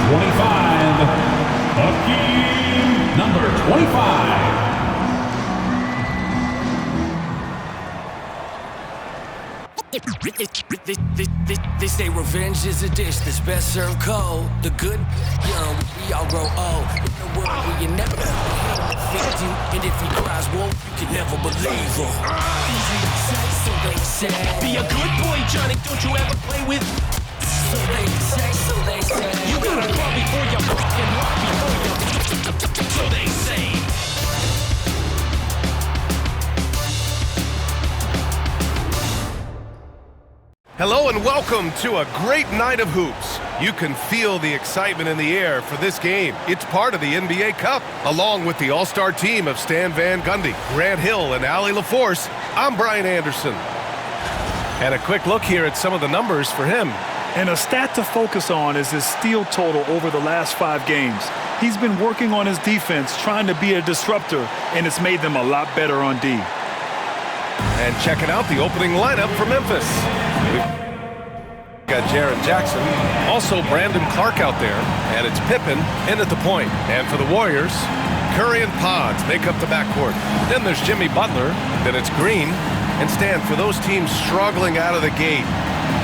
25, Hakeem, number 25. They say revenge is a dish that's best served cold. The good, young, we all grow old. In a world where you never fit you, and if he cries wolf, you can never believe him. Easy to say, so they say. Be a good boy, Johnny, don't you ever play with. So they say, so they say. You gotta crawl before you walk and walk before you. So they say. Hello and welcome to a great night of hoops. You can feel the excitement in the air for this game. It's part of the NBA Cup. Along with the all-star team of Stan Van Gundy, Grant Hill, and Allie LaForce, I'm Brian Anderson. And a quick look here at some of the numbers for him. And a stat to focus on is his steal total over the last 5 games. He's been working on his defense, trying to be a disruptor, and it's made them a lot better on D. And checking out the opening lineup for Memphis. We've got Jaren Jackson, also Brandon Clark out there, and it's Pippen in at the point. And for the Warriors, Curry and Pods make up the backcourt. Then there's Jimmy Butler, then it's Green. And Stan, for those teams struggling out of the gate,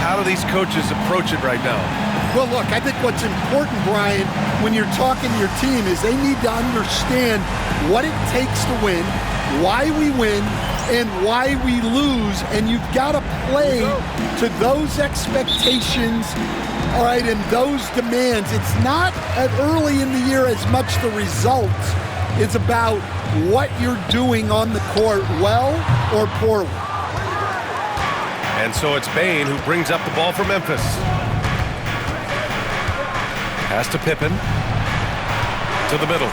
how do these coaches approach it right now? Well, look, I think what's important, Brian, when you're talking to your team is they need to understand what it takes to win, why we win, and why we lose, and you've got to play to those expectations, all right, and those demands. It's not early in the year as much the results. It's about what you're doing on the court, well or poorly. And so it's Bane who brings up the ball for Memphis. Pass to Pippen. To the middle.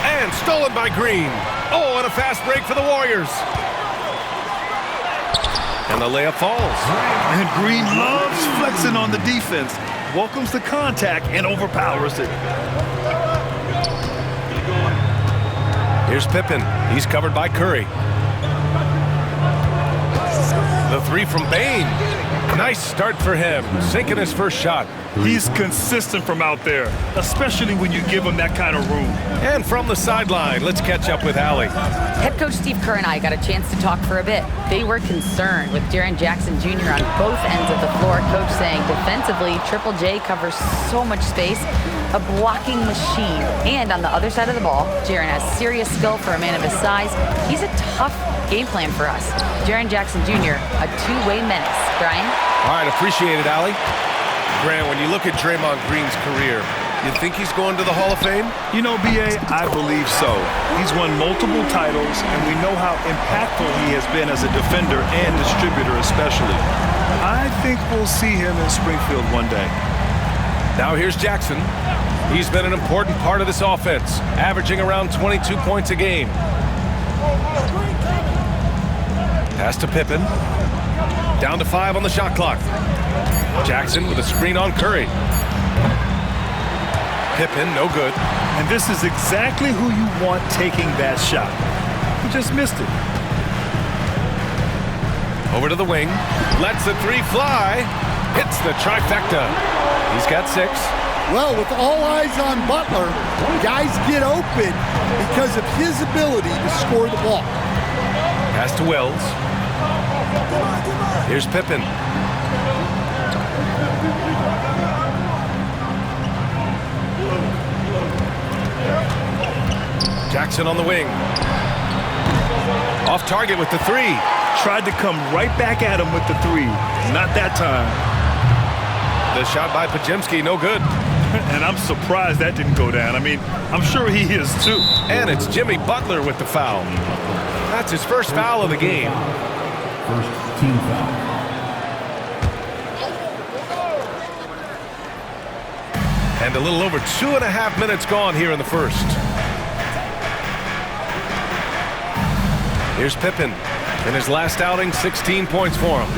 And stolen by Green. Oh, and a fast break for the Warriors. And the layup falls. And Green loves flexing on the defense. Welcomes the contact and overpowers it. Here's Pippen. He's covered by Curry. The three from Bane. Nice start for him, sinking his first shot. He's consistent from out there, especially when you give him that kind of room. And from the sideline, let's catch up with Allie. Head coach Steve Kerr and I got a chance to talk for a bit. They were concerned with Jaren Jackson Jr. on both ends of the floor. Coach saying defensively, Triple J covers so much space, a blocking machine. And on the other side of the ball, Jaren has serious skill for a man of his size. He's a tough game plan for us. Jaren Jackson Jr., a two-way menace. Brian? All right, appreciate it, Allie. Grant, when you look at Draymond Green's career, you think he's going to the Hall of Fame? You know, B.A., I believe so. He's won multiple titles, and we know how impactful he has been as a defender and distributor especially. I think we'll see him in Springfield one day. Now here's Jackson. He's been an important part of this offense, averaging around 22 points a game. Pass to Pippen. Down to 5 on the shot clock. Jackson with a screen on Curry. Pippen, no good. And this is exactly who you want taking that shot. He just missed it. Over to the wing. Lets the three fly. Hits the trifecta. He's got 6. Well, with all eyes on Butler, guys get open because of his ability to score the ball. Pass to Wells. Here's Pippen. Jackson on the wing. Off target with the 3. Tried to come right back at him with the 3. Not that time. The shot by Podziemski, no good. And I'm surprised that didn't go down. I mean, I'm sure he is too. And it's Jimmy Butler with the foul. That's his first foul of the game. First team foul. And a little over 2.5 minutes gone here in the first. Here's Pippen. In his last outing, 16 points for him.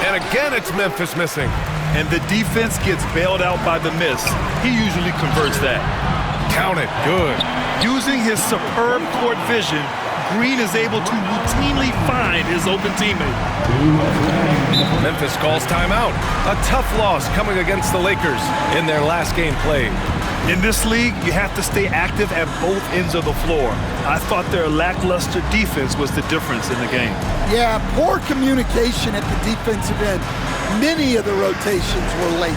And again, it's Memphis missing. And the defense gets bailed out by the miss. He usually converts that. Count it. Good. Using his superb court vision, Green is able to routinely find his open teammate. Memphis calls timeout. A tough loss coming against the Lakers in their last game played. In this league, you have to stay active at both ends of the floor. I thought their lackluster defense was the difference in the game. Yeah, poor communication at the defensive end. Many of the rotations were late.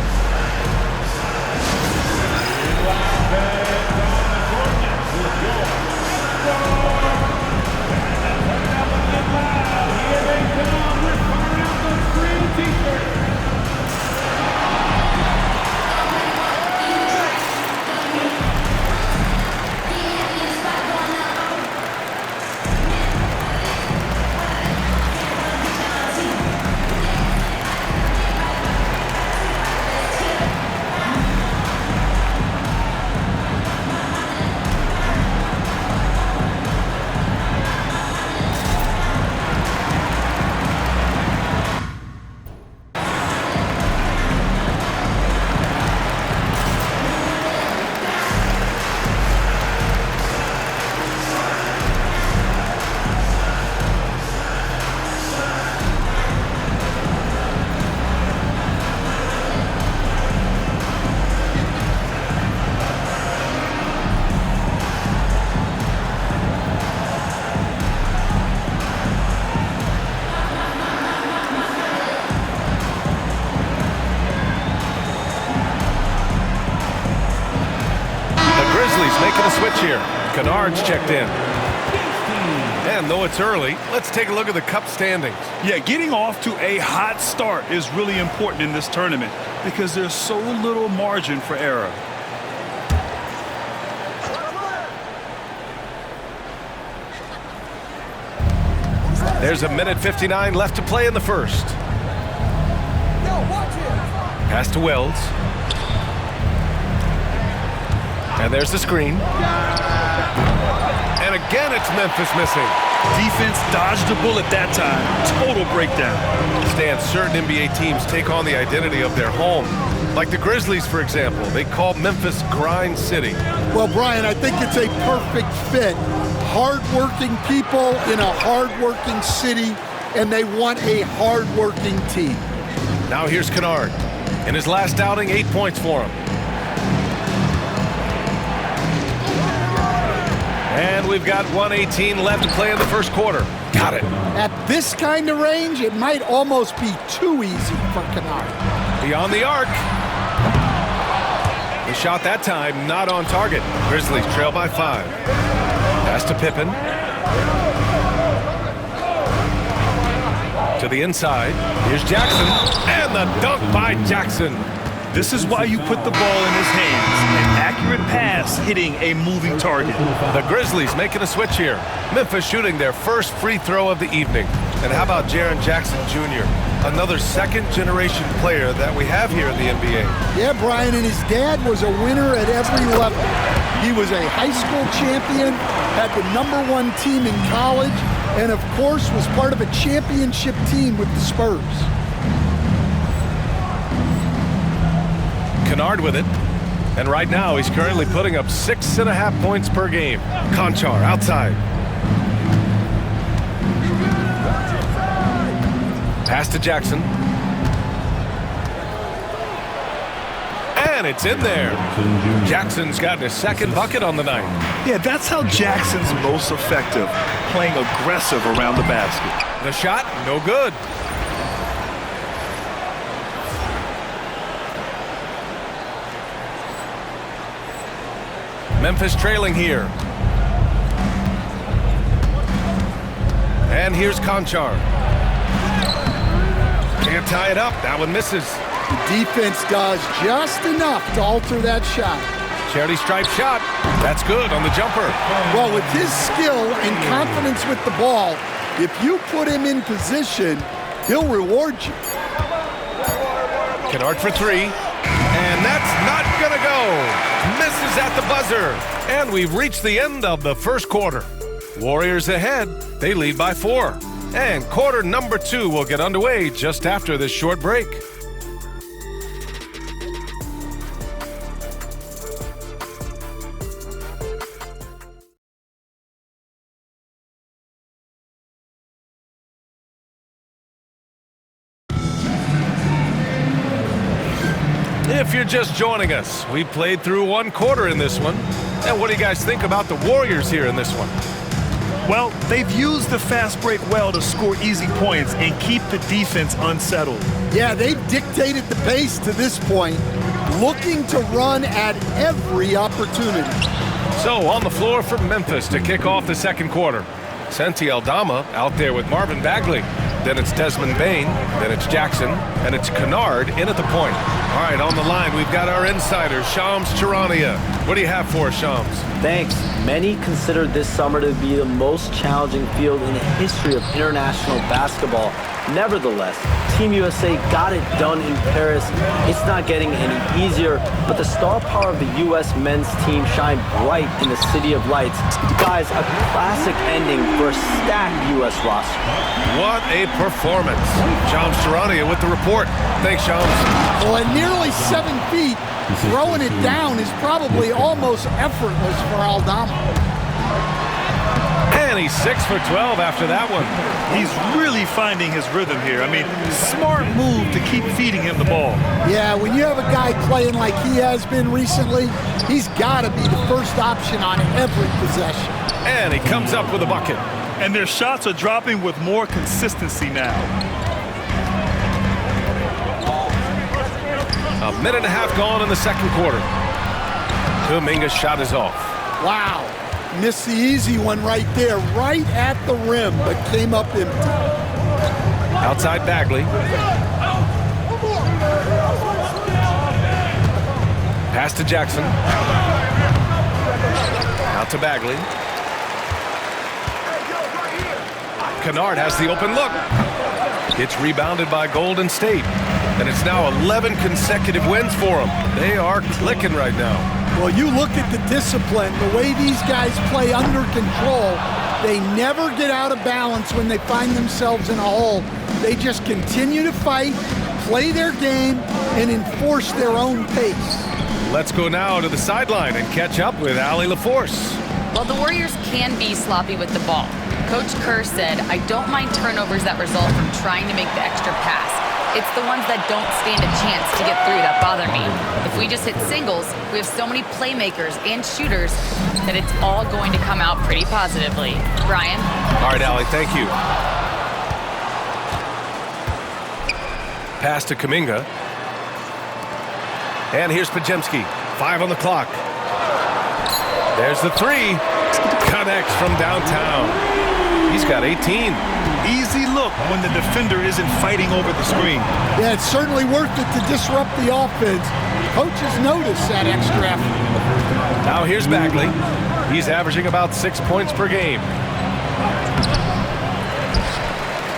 Making a switch here. Kennard's checked in. And though it's early, let's take a look at the Cup standings. Yeah, getting off to a hot start is really important in this tournament because there's so little margin for error. There's 1:59 left to play in the first. Pass to Wells. And there's the screen. And again, it's Memphis missing. Defense dodged a bullet that time. Total breakdown. Stan, certain NBA teams take on the identity of their home. Like the Grizzlies, for example. They call Memphis Grind City. Well, Brian, I think it's a perfect fit. Hard-working people in a hard-working city, and they want a hard-working team. Now here's Kennard. In his last outing, 8 points for him. And we've got 1:18 left to play in the first quarter. Got it. At this kind of range, it might almost be too easy for Kennard. Beyond the arc. The shot that time not on target. Grizzlies trail by 5. Pass to Pippen. To the inside. Here's Jackson. And the dunk by Jackson. This is why you put the ball in his hands. An accurate pass hitting a moving target. The Grizzlies making a switch here. Memphis shooting their first free throw of the evening. And how about Jaren Jackson Jr., another second-generation player that we have here in the NBA. Yeah, Brian, and his dad was a winner at every level. He was a high school champion, had the #1 team in college, and of course was part of a championship team with the Spurs. Kennard with it. And right now, he's currently putting up 6.5 points per game. Konchar outside. Pass to Jackson. And it's in there. Jackson's gotten his second bucket on the night. Yeah, that's how Jackson's most effective, playing aggressive around the basket. The shot, no good. Memphis trailing here. And here's Konchar. Can't tie it up. That one misses. The defense does just enough to alter that shot. Charity stripe shot. That's good on the jumper. Well, with his skill and confidence with the ball, if you put him in position, he'll reward you. Kennard for 3. And that's not going to go. Misses at the buzzer. And we've reached the end of the first quarter. Warriors ahead. They lead by 4. And quarter number 2 will get underway just after this short break. If you're just joining us, we played through one quarter in this one. And what do you guys think about the Warriors here in this one? Well, they've used the fast break well to score easy points and keep the defense unsettled. Yeah, they've dictated the pace to this point, looking to run at every opportunity. So on the floor for Memphis to kick off the second quarter. Santi Aldama out there with Marvin Bagley. Then it's Desmond Bain. Then it's Jackson. And it's Kennard in at the point. All right, on the line, we've got our insider, Shams Charania. What do you have for us, Shams? Thanks. Many consider this summer to be the most challenging field in the history of international basketball. Nevertheless, Team USA got it done in Paris. It's not getting any easier, but the star power of the U.S. men's team shined bright in the City of Lights. Guys, a classic ending for a stacked U.S. roster. What a performance. Shams Charania with the report. Thanks, Shams. Well, at nearly 7 feet, throwing it down is probably almost effortless for Aldama. And he's 6 for 12 after that one. He's really finding his rhythm here. I mean, smart move to keep feeding him the ball. Yeah, when you have a guy playing like he has been recently, he's got to be the first option on every possession. And he comes up with a bucket. And their shots are dropping with more consistency now. A minute and a half gone in the second quarter. Kuminga's shot is off. Wow. Missed the easy one right there, right at the rim, but came up empty. Outside Bagley. Pass to Jackson. Out to Bagley. Kennard has the open look. It's rebounded by Golden State. And it's now 11 consecutive wins for them. They are clicking right now. Well, you look at the discipline, the way these guys play under control, they never get out of balance when they find themselves in a hole. They just continue to fight, play their game, and enforce their own pace. Let's go now to the sideline and catch up with Allie LaForce. Well, the Warriors can be sloppy with the ball. Coach Kerr said, I don't mind turnovers that result from trying to make the extra pass. It's the ones that don't stand a chance to get through that bother me. If we just hit singles, we have so many playmakers and shooters that it's all going to come out pretty positively. Brian? All right, Allie, thank you. Pass to Kuminga. And here's Podziemski. 5 on the clock. There's the 3. Connects from downtown. He's got 18. Easy look when the defender isn't fighting over the screen. Yeah, it's certainly worth it to disrupt the offense. Coaches notice that extra effort. Now here's Bagley. He's averaging about 6 points per game.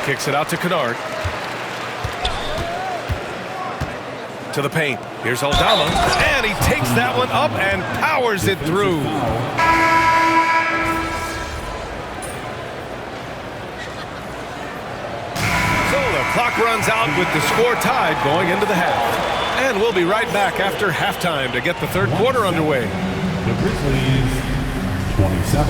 Kicks it out to Kennard. To the paint. Here's Aldama. And he takes that one up and powers it through. Clock runs out with the score tied going into the half. And we'll be right back after halftime to get the third quarter underway. The Grizzlies, 27.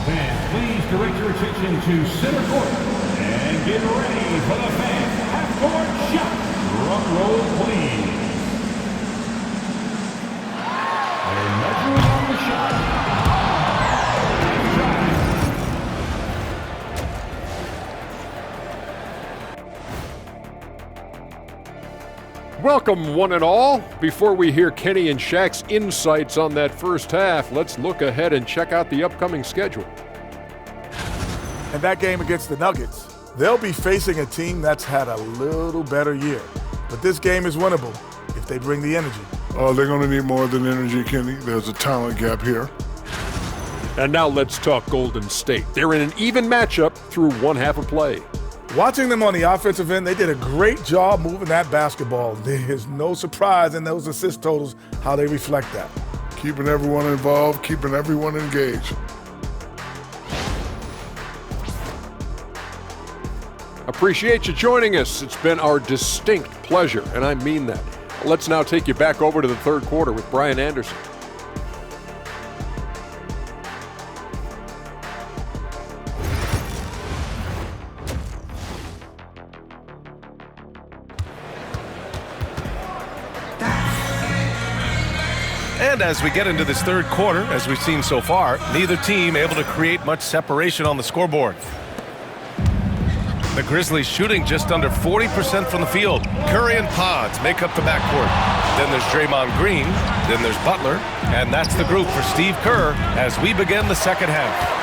Fans, please direct your attention to center court and get ready for the fans half-court shot. Drum roll, please. They're measuring on the shot. Welcome, one and all. Before we hear Kenny and Shaq's insights on that first half, let's look ahead and check out the upcoming schedule. And that game against the Nuggets, they'll be facing a team that's had a little better year. But this game is winnable if they bring the energy. Oh, they're going to need more than energy, Kenny. There's a talent gap here. And now let's talk Golden State. They're in an even matchup through one half of play. Watching them on the offensive end, they did a great job moving that basketball. There's no surprise in those assist totals how they reflect that. Keeping everyone involved, keeping everyone engaged. Appreciate you joining us. It's been our distinct pleasure, and I mean that. Let's now take you back over to the third quarter with Brian Anderson. And as we get into this third quarter, as we've seen so far, neither team able to create much separation on the scoreboard. The Grizzlies shooting just under 40% from the field. Curry and Pods make up the backcourt. Then there's Draymond Green. Then there's Butler. And that's the group for Steve Kerr as we begin the second half.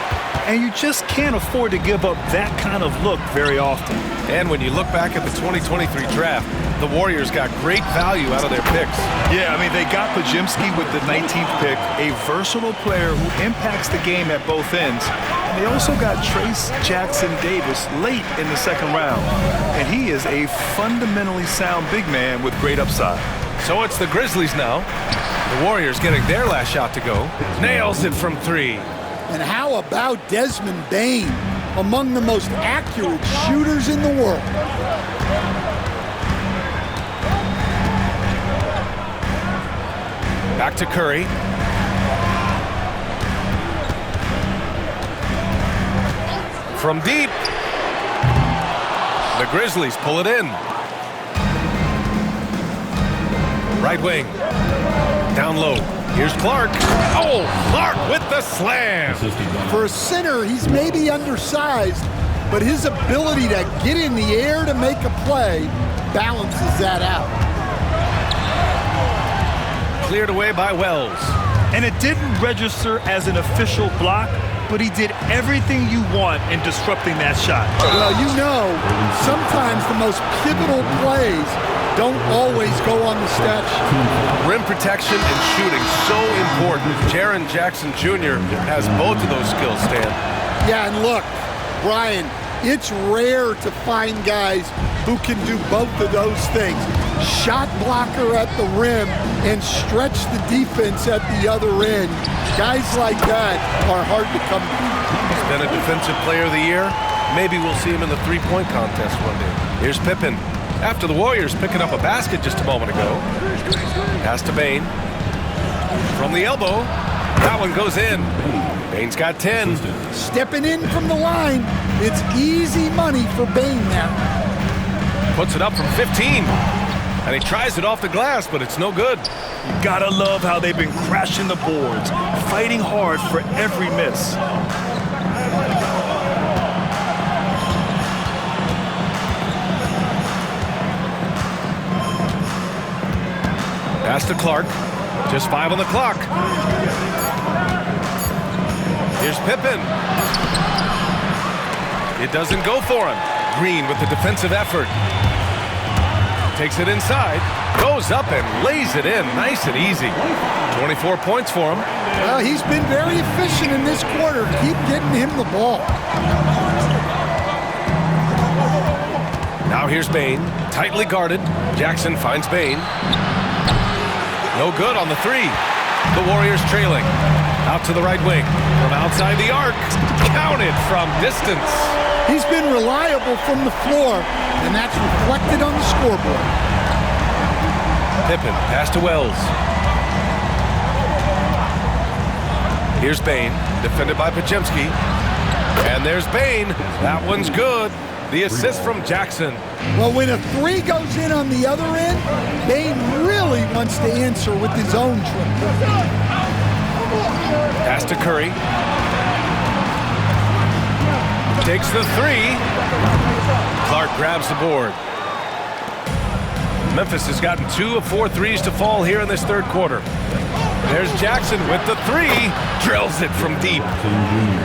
And you just can't afford to give up that kind of look very often. And when you look back at the 2023 draft, the Warriors got great value out of their picks. Yeah, I mean, they got Podziemski with the 19th pick, a versatile player who impacts the game at both ends. And they also got Trace Jackson Davis late in the second round. And he is a fundamentally sound big man with great upside. So it's the Grizzlies now. The Warriors getting their last shot to go. Nails it from three. And how about Desmond Bane, among the most accurate shooters in the world? Back to Curry. From deep. The Grizzlies pull it in. Right wing. Down low. Here's Clark. Oh, Clark with the slam. For a center, he's maybe undersized, but his ability to get in the air to make a play balances that out. Cleared away by Wells. And it didn't register as an official block, but he did everything you want in disrupting that shot. Well, you know, sometimes the most pivotal plays don't always go on the stat sheet. Rim protection and shooting, so important. Jaren Jackson Jr. has both of those skills, Stan. Yeah, and look, Brian, it's rare to find guys who can do both of those things. Shot blocker at the rim and stretch the defense at the other end. Guys like that are hard to come to. He's been a defensive player of the year. Maybe we'll see him in the three-point contest one day. Here's Pippen. After the Warriors picking up a basket just a moment ago. Pass to Bane. From the elbow. That one goes in. Bane's got 10. Stepping in from the line. It's easy money for Bane now. Puts it up from 15. And he tries it off the glass, but it's no good. You gotta love how they've been crashing the boards, fighting hard for every miss. Pass to Clark. Just 5 on the clock. Here's Pippen. It doesn't go for him. Green with the defensive effort. Takes it inside. Goes up and lays it in. Nice and easy. 24 points for him. Well, he's been very efficient in this quarter. Keep getting him the ball. Now here's Bane. Tightly guarded. Jackson finds Bane. No good on the three. The Warriors trailing. Out to the right wing. From outside the arc. Counted from distance. He's been reliable from the floor, and that's reflected on the scoreboard. Pippen, pass to Wells. Here's Bane, defended by Podziemski. And there's Bane. That one's good. The assist from Jackson. Well, when a three goes in on the other end, Bane really wants to answer with his own triple. Pass to Curry. Takes the three. Clark grabs the board. Memphis has gotten 2 of 4 threes to fall here in this third quarter. There's Jackson with the three. Drills it from deep.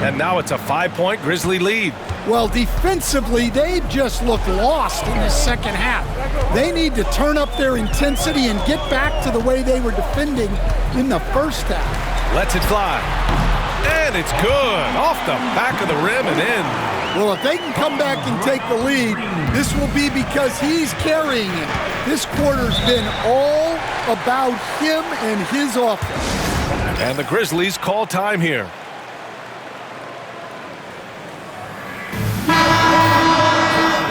And now it's a 5-point Grizzly lead. Well, defensively, they just look lost in the second half. They need to turn up their intensity and get back to the way they were defending in the first half. Lets it fly. And it's good. Off the back of the rim and in. Well, if they can come back and take the lead, this will be because he's carrying it. This quarter's been all about him and his offense. And the Grizzlies call time here.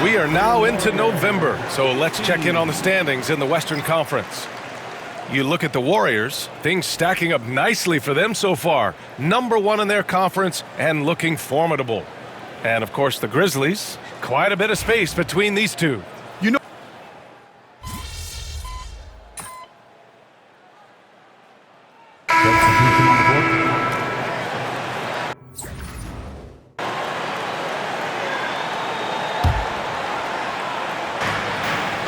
We are now into November, so let's check in on the standings in the Western Conference. You look at the Warriors, things stacking up nicely for them so far. Number 1 in their conference and looking formidable. And of course the Grizzlies, quite a bit of space between these two. You know,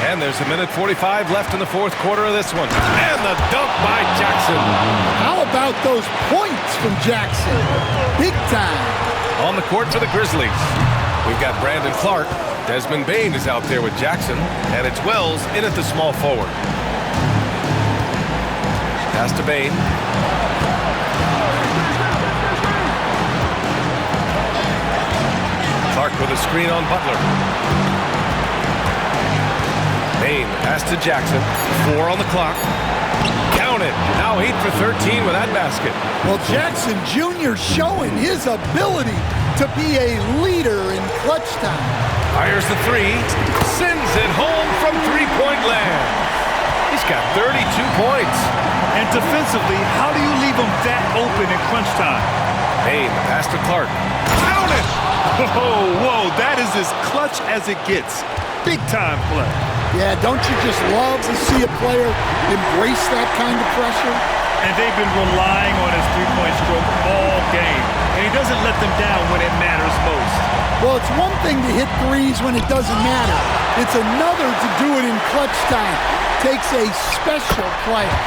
And there's 1:45 left in the fourth quarter of this one. And the dunk by Jackson. How about those points from Jackson? Big time. On the court for the Grizzlies, we've got Brandon Clark. Desmond Bane is out there with Jackson. And it's Wells in at the small forward. Pass to Bane. Clark with a screen on Butler. Bane pass to Jackson. 4 on the clock. Count it. Now 8 for 13 with that basket. Well, Jackson Jr. showing his ability to be a leader in clutch time. Fires the three. Sends it home from three-point land. He's got 32 points. And defensively, how do you leave him that open in crunch time? Bane pass to Clark. Count it. Oh, whoa, that is as clutch as it gets. Big time play. Yeah, don't you just love to see a player embrace that kind of pressure? And they've been relying on his three-point stroke all game. And he doesn't let them down when it matters most. Well, it's one thing to hit threes when it doesn't matter. It's another to do it in clutch time. Takes a special player.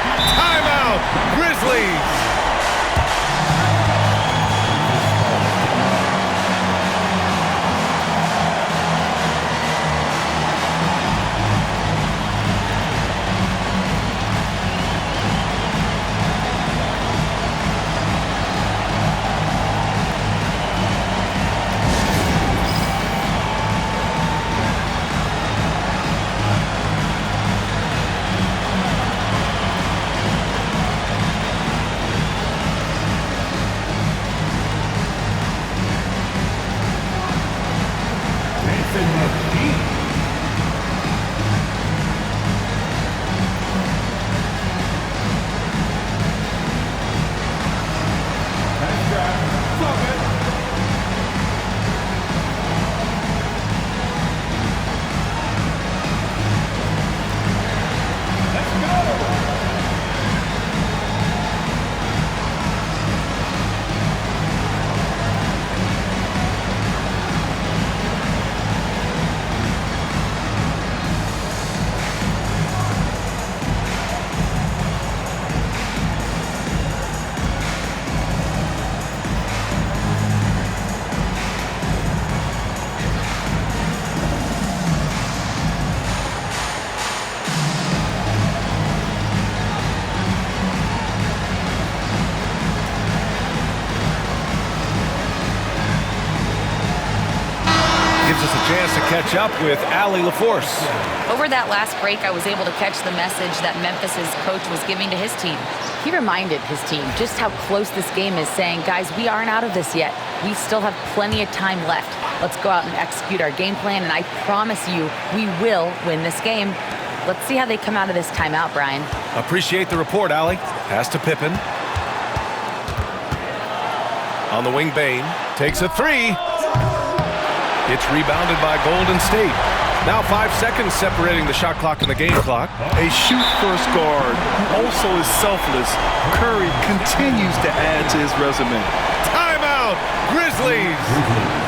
Timeout, Grizzlies. Gives us a chance to catch up with Allie LaForce. Over that last break, I was able to catch the message that Memphis's coach was giving to his team. He reminded his team just how close this game is, saying, guys, we aren't out of this yet. We still have plenty of time left. Let's go out and execute our game plan, and I promise you, we will win this game. Let's see how they come out of this timeout, Brian. Appreciate the report, Allie. Pass to Pippen. On the wing, Bane takes a three. It's rebounded by Golden State. Now 5 seconds separating the shot clock and the game clock. A shoot-first guard who also is selfless. Curry continues to add to his resume. Timeout, Grizzlies.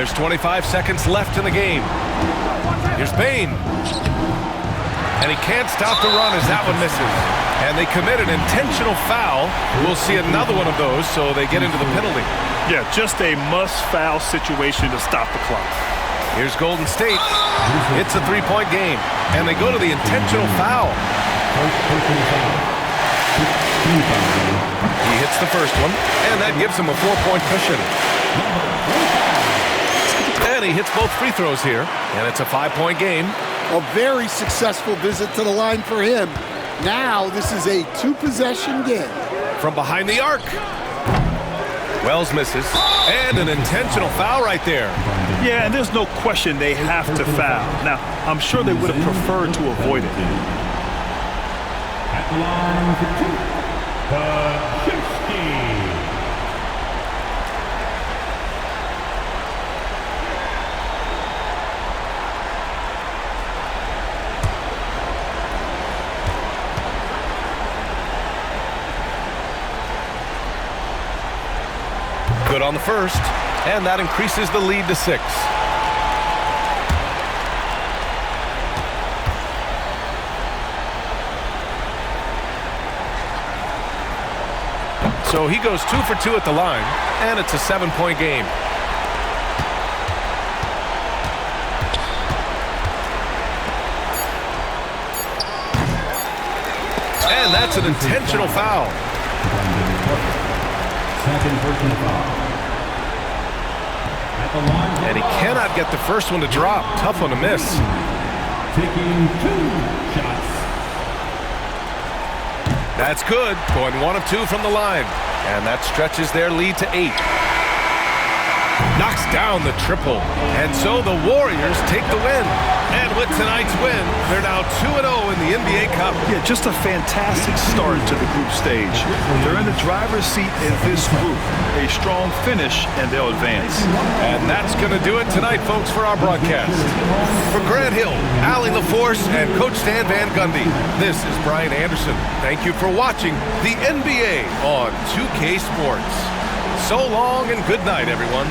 There's 25 seconds left in the game. Here's Bain. And he can't stop the run as that one misses. And they commit an intentional foul. We'll see another one of those, so they get into the penalty. Yeah, just a must-foul situation to stop the clock. Here's Golden State. It's a three-point game. And they go to the intentional foul. He hits the first one, and that gives him a 4-point cushion. And he hits both free throws here, and it's a 5-point game. A very successful visit to the line for him. Now this is a 2-possession game. From behind the arc. Wells misses, and an intentional foul right there. Yeah, and there's no question they have to foul. Now, I'm sure they would have preferred to avoid it. At the line for 2, Krzyzewski. Good on the first, and that increases the lead to 6. So he goes 2 for 2 at the line, and it's a 7-point game. And that's an intentional foul. Second personal foul. At the line. And he cannot get the first one to drop. Tough one to miss. Taking 2 shots. That's good. Going 1 of 2 from the line. And that stretches their lead to 8. Knocks down the triple. And so the Warriors take the win. And with tonight's win, they're now 2-0 in the NBA Cup. Yeah, just a fantastic start to the group stage. They're in the driver's seat in this group. A strong finish, and they'll advance. And that's going to do it tonight, folks, for our broadcast. For Grant Hill, Allie LaForce, and Coach Stan Van Gundy, this is Brian Anderson. Thank you for watching the NBA on 2K Sports. So long and good night, everyone.